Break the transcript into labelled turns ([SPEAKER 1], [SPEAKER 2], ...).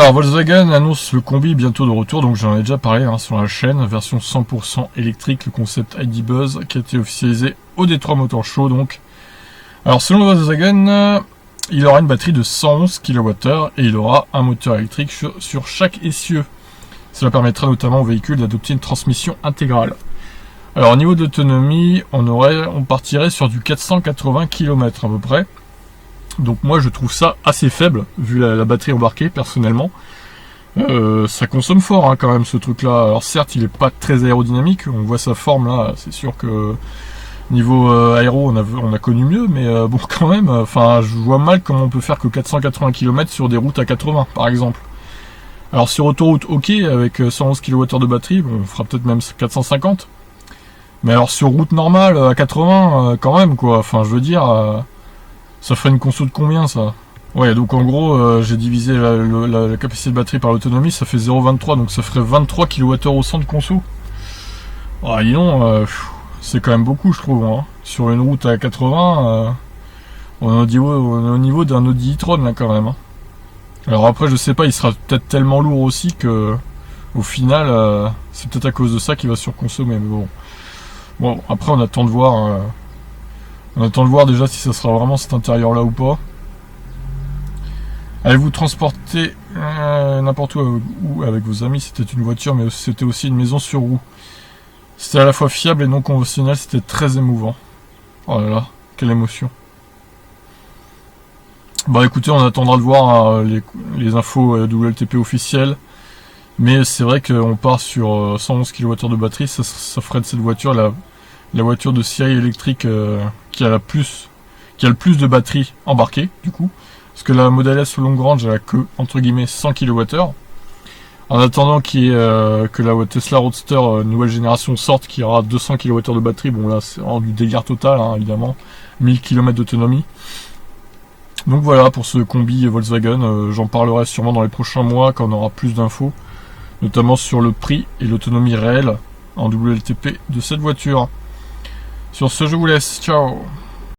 [SPEAKER 1] Alors Volkswagen annonce le combi bientôt de retour, donc j'en ai déjà parlé sur la chaîne, version 100% électrique, le concept ID Buzz qui a été officialisé au Detroit Motor Show donc. Alors selon Volkswagen, il aura une batterie de 111 kWh et il aura un moteur électrique sur chaque essieu. Cela permettra notamment au véhicule d'adopter une transmission intégrale. Alors au niveau de l'autonomie, on partirait sur du 480 km à peu près. Donc moi je trouve ça assez faible vu la batterie embarquée personnellement. Ça consomme fort quand même ce truc là. Alors certes il est pas très aérodynamique, on voit sa forme là, c'est sûr que niveau aéro on a connu mieux, mais bon quand même, je vois mal comment on peut faire que 480 km sur des routes à 80 par exemple. Alors sur autoroute ok, avec 111 kWh de batterie, bon, on fera peut-être même 450. Mais alors sur route normale à 80 quand même quoi, je veux dire... ça ferait une conso de combien ça? Ouais, donc en gros, j'ai divisé la capacité de batterie par l'autonomie, ça fait 0,23, donc ça ferait 23 kWh au 100 de conso. Ah, dis donc, c'est quand même beaucoup, je trouve. Hein. Sur une route à 80, on est au niveau d'un Audi e-tron, là, quand même. Hein. Alors après, je sais pas, il sera peut-être tellement lourd aussi que, au final, c'est peut-être à cause de ça qu'il va surconsommer, mais bon. Bon, après, on attend de voir... on attend de voir déjà si ça sera vraiment cet intérieur là ou pas. Allez-vous transporter n'importe où avec vos amis? C'était une voiture mais c'était aussi une maison sur roue. C'était à la fois fiable et non conventionnel, c'était très émouvant. Oh là là, quelle émotion. Bah écoutez, on attendra de voir les infos WLTP officielles. Mais c'est vrai qu'on part sur 111 kWh de batterie, ça ferait de cette voiture la voiture de série électrique qui a le plus de batterie embarquée du coup, parce que la Model S long range elle a que entre guillemets 100 kWh. En attendant que la Tesla Roadster nouvelle génération sorte, qui aura 200 kWh de batterie, bon là c'est du délire total évidemment, 1000 km d'autonomie. Donc voilà pour ce combi Volkswagen, j'en parlerai sûrement dans les prochains mois quand on aura plus d'infos, notamment sur le prix et l'autonomie réelle en WLTP de cette voiture. Sur ce, je vous laisse. Ciao!